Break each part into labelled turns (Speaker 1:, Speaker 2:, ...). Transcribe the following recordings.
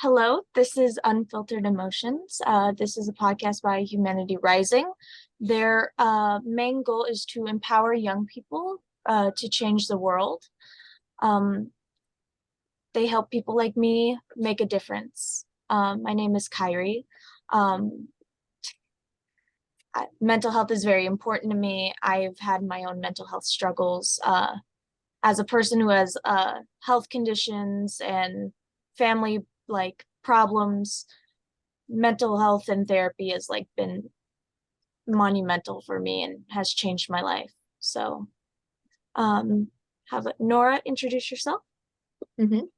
Speaker 1: Hello, this is Unfiltered Emotions. This is a podcast by Humanity Rising. Their main goal is to empower young people to change the world. Um, they help people like me make a difference. My name is Kairi. Um, Mental health is very important to me. I've had my own mental health struggles. As a person who has health conditions and family problems, mental health and therapy has been monumental for me and has changed my life. So, how about Nora, introduce yourself?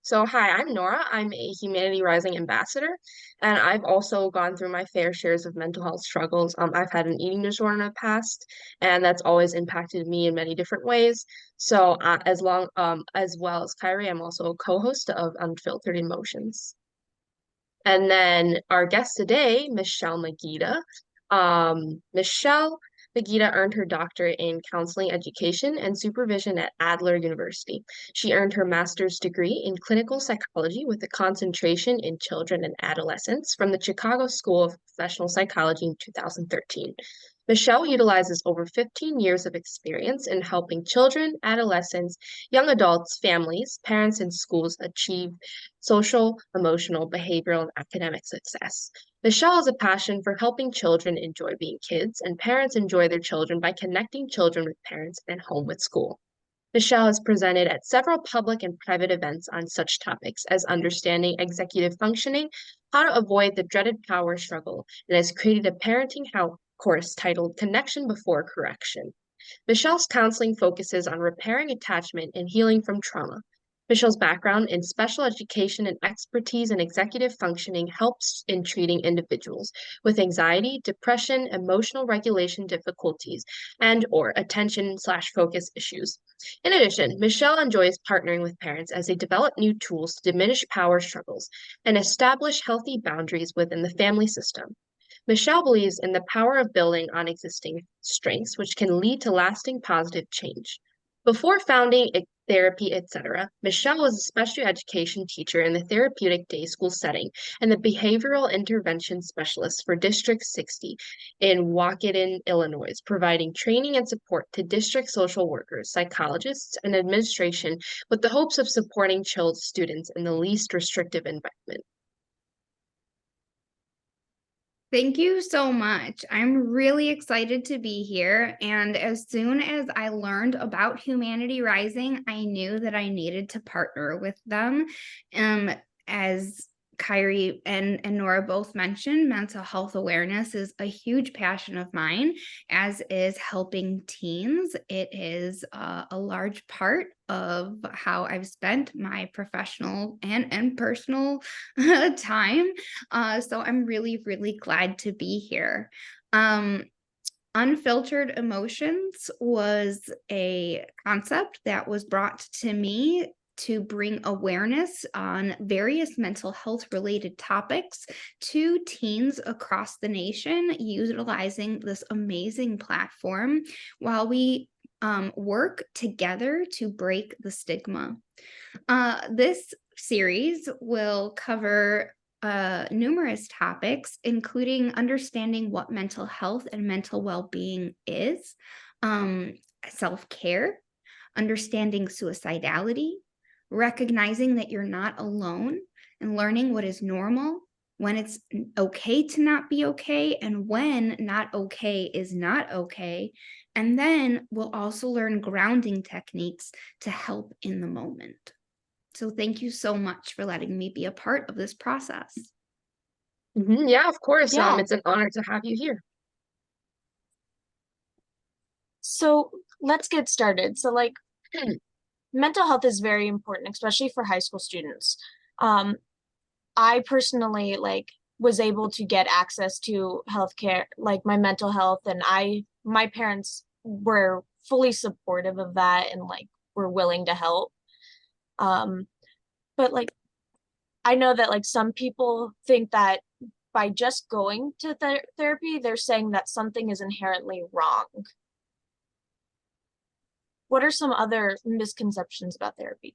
Speaker 2: So, hi, I'm Nora. I'm a Humanity Rising ambassador, and I've also gone through my fair shares of mental health struggles. I've had an eating disorder in the past, and that's always impacted me in many different ways. So, as well as Kyrie, I'm also a co-host of Unfiltered Emotions. And then our guest today, Michelle Magida. Michelle Magida earned her doctorate in counseling education and supervision at Adler University. She earned her master's degree in clinical psychology with a concentration in children and adolescents from the Chicago School of Professional Psychology in 2013. Michelle utilizes over 15 years of experience in helping children, adolescents, young adults, families, parents, and schools achieve social, emotional, behavioral, and academic success. Michelle has a passion for helping children enjoy being kids, and parents enjoy their children by connecting children with parents and home with school. Michelle has presented at several public and private events on such topics as understanding executive functioning, how to avoid the dreaded power struggle, and has created a parenting course titled Connection Before Correction. Michelle's counseling focuses on repairing attachment and healing from trauma. Michelle's background in special education and expertise in executive functioning helps in treating individuals with anxiety, depression, emotional regulation difficulties, and or attention/focus issues. In addition, Michelle enjoys partnering with parents as they develop new tools to diminish power struggles and establish healthy boundaries within the family system. Michelle believes in the power of building on existing strengths, which can lead to lasting positive change. Before founding therapy, etc., Michelle was a special education teacher in the therapeutic day school setting and the behavioral intervention specialist for District 60 in Waukegan, Illinois, providing training and support to district social workers, psychologists, and administration with the hopes of supporting students in the least restrictive environment.
Speaker 3: Thank you so much. I'm really excited to be here. And as soon as I learned about Humanity Rising, I knew that I needed to partner with them. As Kairi and Nora both mentioned, mental health awareness is a huge passion of mine, as is helping teens. It is a large part of how I've spent my professional and personal time. So I'm really, really glad to be here. Unfiltered Emotions was a concept that was brought to me to bring awareness on various mental health related topics to teens across the nation, utilizing this amazing platform while we work together to break the stigma. This series will cover numerous topics, including understanding what mental health and mental well-being is, self-care, understanding suicidality, recognizing that you're not alone, and learning what is normal, when it's okay to not be okay, and when not okay is not okay. And then we'll also learn grounding techniques to help in the moment. So thank you so much for letting me be a part of this process.
Speaker 2: Yeah, of course.
Speaker 1: Yeah.
Speaker 2: It's an honor to have you here.
Speaker 1: So let's get started. So mental health is very important, especially for high school students. I personally was able to get access to healthcare, like my mental health, and my parents were fully supportive of that and were willing to help. But I know that some people think that by just going to therapy, they're saying that something is inherently wrong. What are some other misconceptions about therapy?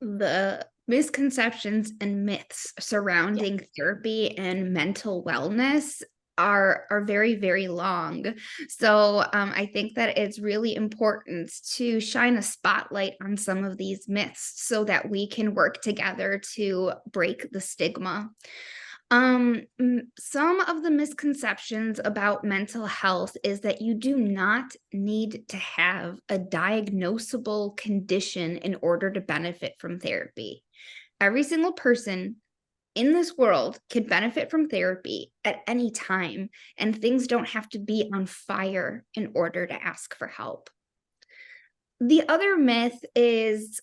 Speaker 3: The Misconceptions and myths
Speaker 1: Yeah.
Speaker 3: surrounding therapy and mental wellness are very, very long. So I think that it's really important to shine a spotlight on some of these myths so that we can work together to break the stigma. Some of the misconceptions about mental health is that you do not need to have a diagnosable condition in order to benefit from therapy. Every single person in this world can benefit from therapy at any time, and things don't have to be on fire in order to ask for help. The other myth is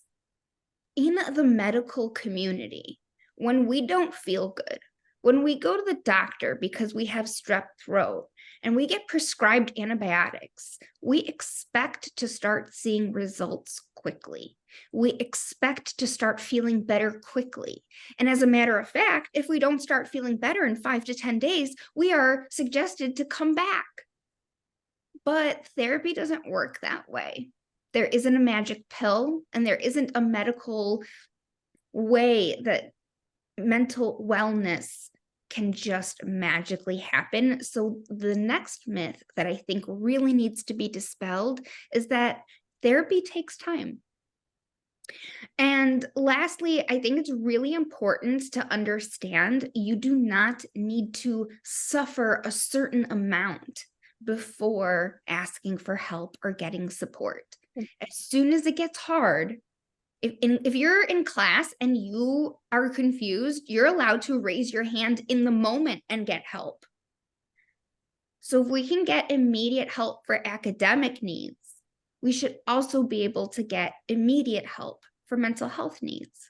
Speaker 3: in the medical community, when we don't feel good, when we go to the doctor because we have strep throat and we get prescribed antibiotics, we expect to start seeing results quickly. We expect to start feeling better quickly. And as a matter of fact, if we don't start feeling better in 5 to 10 days, we are suggested to come back. But therapy doesn't work that way. There isn't a magic pill, and there isn't a medical way that mental wellness can just magically happen. So, the next myth that I think really needs to be dispelled is that therapy takes time. And lastly, I think it's really important to understand you do not need to suffer a certain amount before asking for help or getting support. As soon as it gets hard, if you're in class and you are confused, you're allowed to raise your hand in the moment and get help. So if we can get immediate help for academic needs, we should also be able to get immediate help for mental health needs.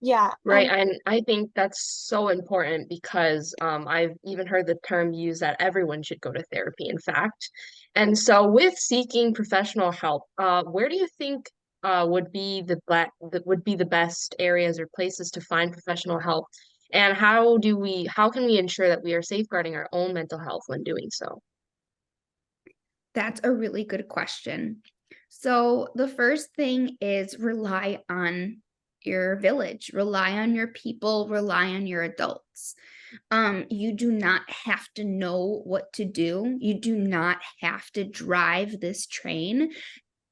Speaker 1: Yeah.
Speaker 2: Right, and I think that's so important because I've even heard the term used that everyone should go to therapy, in fact. And so, with seeking professional help, where do you think would be the best areas or places to find professional help? And how can we ensure that we are safeguarding our own mental health when doing so?
Speaker 3: That's a really good question. So, the first thing is rely on your village, rely on your people, rely on your adults. You do not have to know what to do. You do not have to drive this train.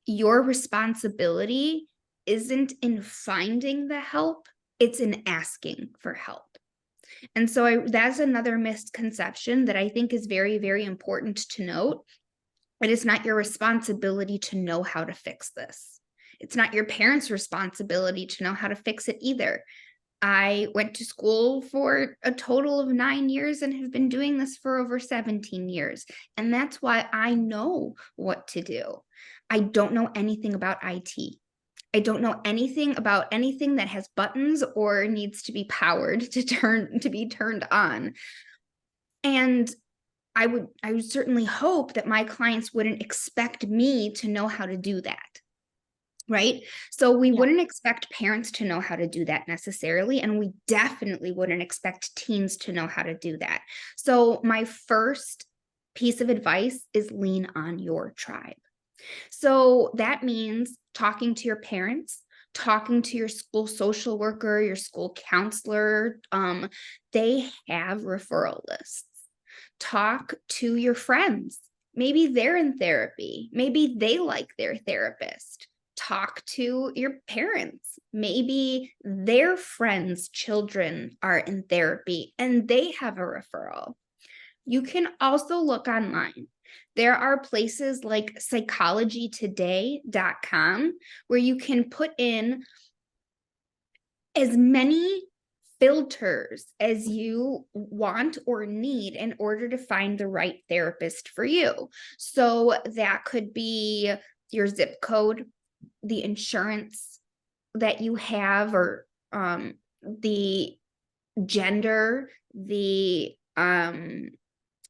Speaker 3: Your responsibility isn't in finding the help, it's in asking for help. And so that's another misconception that I think is very, very important to note. It is not your responsibility to know how to fix this. It's not your parents' responsibility to know how to fix it either. I went to school for a total of 9 years and have been doing this for over 17 years. And that's why I know what to do. I don't know anything about IT. I don't know anything about anything that has buttons or needs to be powered to be turned on. And I would certainly hope that my clients wouldn't expect me to know how to do that. Right. So we
Speaker 1: Yeah.
Speaker 3: wouldn't expect parents to know how to do that necessarily. And we definitely wouldn't expect teens to know how to do that. So my first piece of advice is lean on your tribe. So that means talking to your parents, talking to your school social worker, your school counselor. They have referral lists. Talk to your friends. Maybe they're in therapy. Maybe they like their therapist. Talk to your parents. Maybe their friends' children are in therapy and they have a referral. You can also look online. There are places like psychologytoday.com where you can put in as many filters as you want or need in order to find the right therapist for you. So that could be your zip code, the insurance that you have, or the gender, the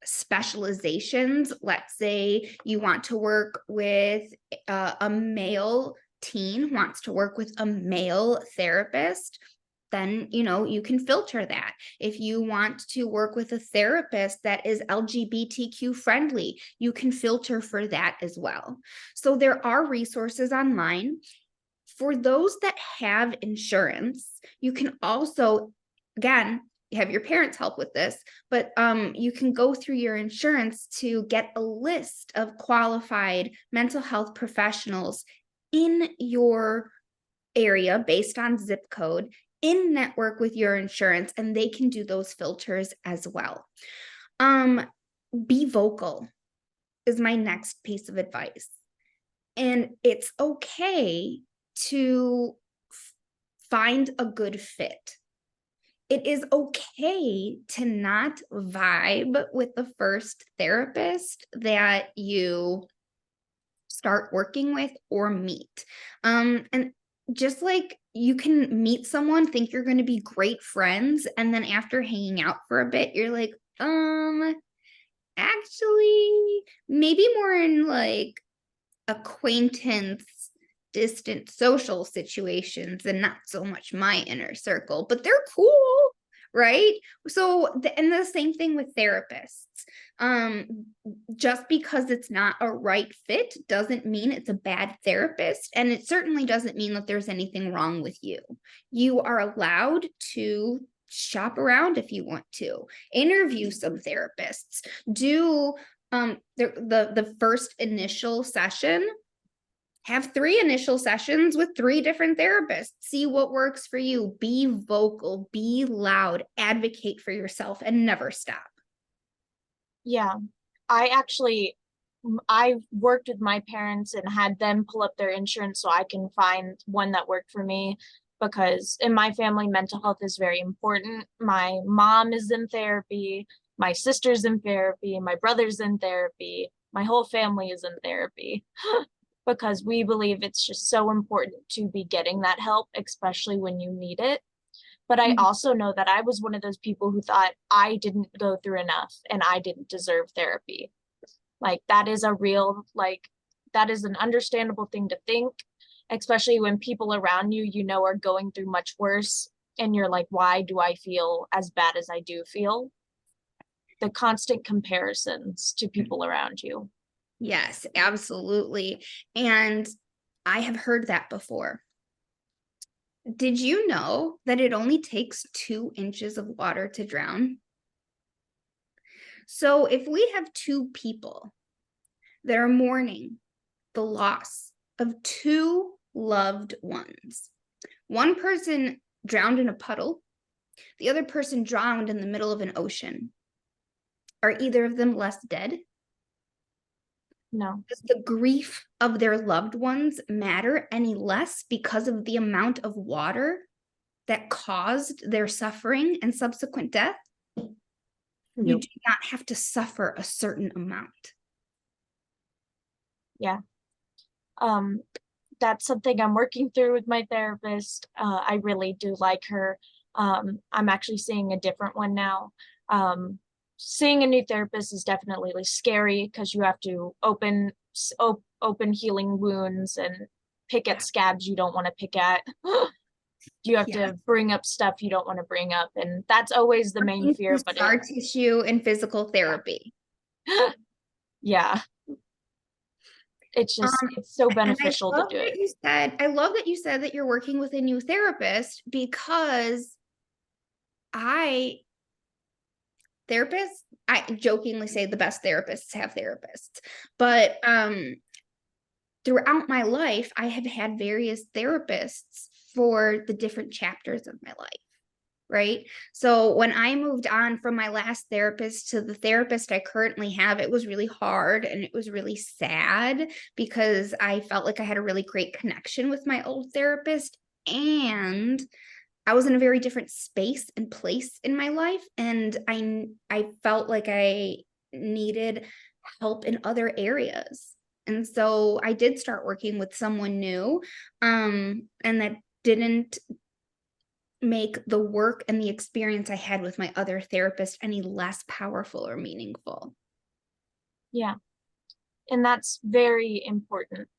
Speaker 3: specializations. Let's say you want to work with a male teen wants to work with a male therapist, then you can filter that. If you want to work with a therapist that is LGBTQ friendly, you can filter for that as well. So there are resources online. For those that have insurance, you can also, again, have your parents help with this, but you can go through your insurance to get a list of qualified mental health professionals in your area based on zip code, in network with your insurance, and they can do those filters as well. Be vocal is my next piece of advice. And it's okay to find a good fit. It is okay to not vibe with the first therapist that you start working with or meet. And just like you can meet someone, think you're going to be great friends, and then after hanging out for a bit, you're like, actually, maybe more in like acquaintance, distant social situations, and not so much my inner circle, but they're cool, right? So, and the same thing with therapists. Just because it's not a right fit doesn't mean it's a bad therapist, and it certainly doesn't mean that there's anything wrong with you. You are allowed to shop around if you want to, interview some therapists, do the first initial session, have 3 initial sessions with 3 different therapists, see what works for you, be vocal, be loud, advocate for yourself, and never stop.
Speaker 1: Yeah, I worked with my parents and had them pull up their insurance so I can find one that worked for me, because in my family, mental health is very important. My mom is in therapy, my sister's in therapy, my brother's in therapy, my whole family is in therapy because we believe it's just so important to be getting that help, especially when you need it. But I also know that I was one of those people who thought I didn't go through enough and I didn't deserve therapy. Like that is a real, like, that is an understandable thing to think, especially when people around you, you know, are going through much worse. And you're like, why do I feel as bad as I do feel? The constant comparisons to people around you.
Speaker 3: Yes, absolutely. And I have heard that before. Did you know that it only takes 2 inches of water to drown? So if we have 2 people that are mourning the loss of 2 loved ones, one person drowned in a puddle, the other person drowned in the middle of an ocean, are either of them less dead?
Speaker 1: No.
Speaker 3: Does the grief of their loved ones matter any less because of the amount of water that caused their suffering and subsequent death? You do not have to suffer a certain amount.
Speaker 1: Yeah. That's something I'm working through with my therapist. I really do like her. I'm actually seeing a different one now. Seeing a new therapist is definitely like scary because you have to open healing wounds and pick at scabs you don't want to pick at. You have to bring up stuff you don't want to bring up, and that's always the main fear. But
Speaker 3: scar tissue and physical therapy.
Speaker 1: Yeah. It's just it's so beneficial to do it.
Speaker 3: I love that you said that you're working with a new therapist, because I jokingly say the best therapists have therapists, but throughout my life, I have had various therapists for the different chapters of my life. Right. So when I moved on from my last therapist to the therapist I currently have, it was really hard and it was really sad because I felt like I had a really great connection with my old therapist, and I was in a very different space and place in my life, and I felt like I needed help in other areas. And so I did start working with someone new, and that didn't make the work and the experience I had with my other therapist any less powerful or meaningful.
Speaker 1: Yeah. And that's very important.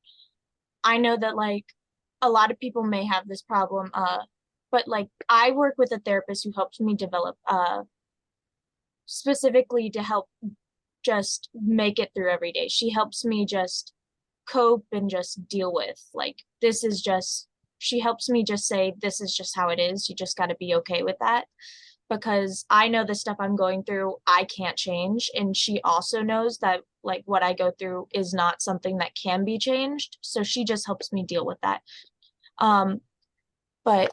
Speaker 1: I know that like a lot of people may have this problem, but like I work with a therapist who helps me develop specifically to help just make it through every day. She helps me just cope and just deal with like this is just she helps me just say, this is just how it is. You just got to be okay with that. Because I know the stuff I'm going through, I can't change. And she also knows that like what I go through is not something that can be changed. So she just helps me deal with that. But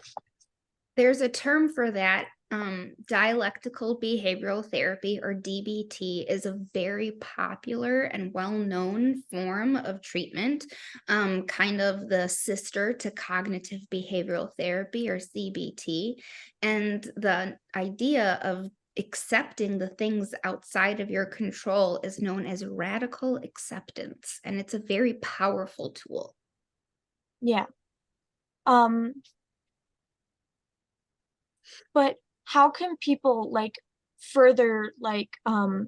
Speaker 3: There's a term for that. Dialectical behavioral therapy, or DBT, is a very popular and well-known form of treatment, kind of the sister to cognitive behavioral therapy, or CBT. And the idea of accepting the things outside of your control is known as radical acceptance, and it's a very powerful tool.
Speaker 1: yeah. Um, but how can people like further like oh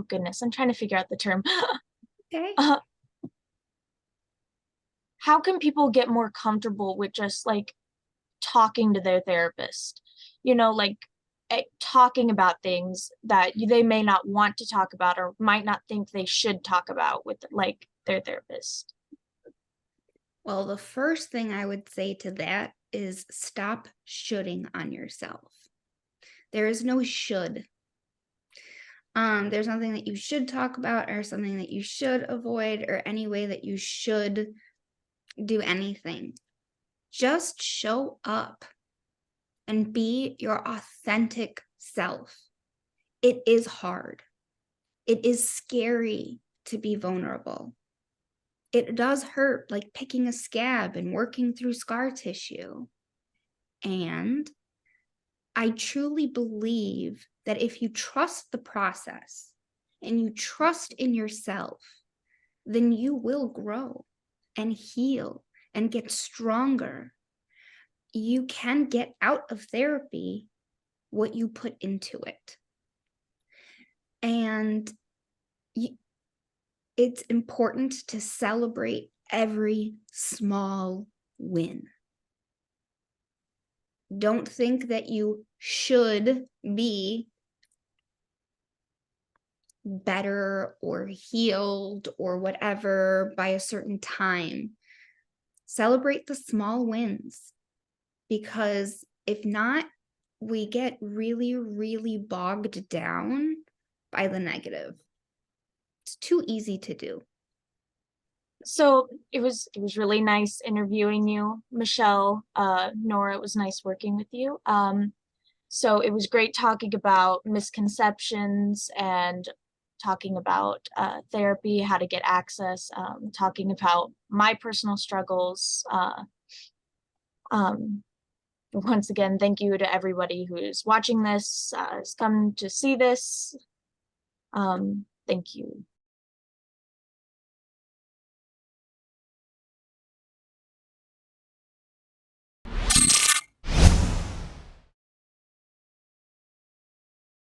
Speaker 1: goodness, I'm trying to figure out the term.
Speaker 3: Okay.
Speaker 1: uh, how can people get more comfortable with just like talking to their therapist? You know, like talking about things that they may not want to talk about or might not think they should talk about with like their therapist.
Speaker 3: Well, the first thing I would say to that is stop shoulding on yourself. There is no should. There's nothing that you should talk about or something that you should avoid or any way that you should do anything. Just show up and be your authentic self. It is hard. It is scary to be vulnerable. It does hurt, like picking a scab and working through scar tissue. And I truly believe that if you trust the process and you trust in yourself, then you will grow and heal and get stronger. You can get out of therapy what you put into it. And it's important to celebrate every small win. Don't think that you should be better or healed or whatever by a certain time. Celebrate the small wins, because if not, we get really, really bogged down by the negative. It's too easy to do.
Speaker 1: So it was really nice interviewing you, Michelle. Nora, it was nice working with you. So it was great talking about misconceptions and talking about therapy, how to get access, talking about my personal struggles. Um, once again, thank you to everybody who's watching this, has come to see this. Thank you.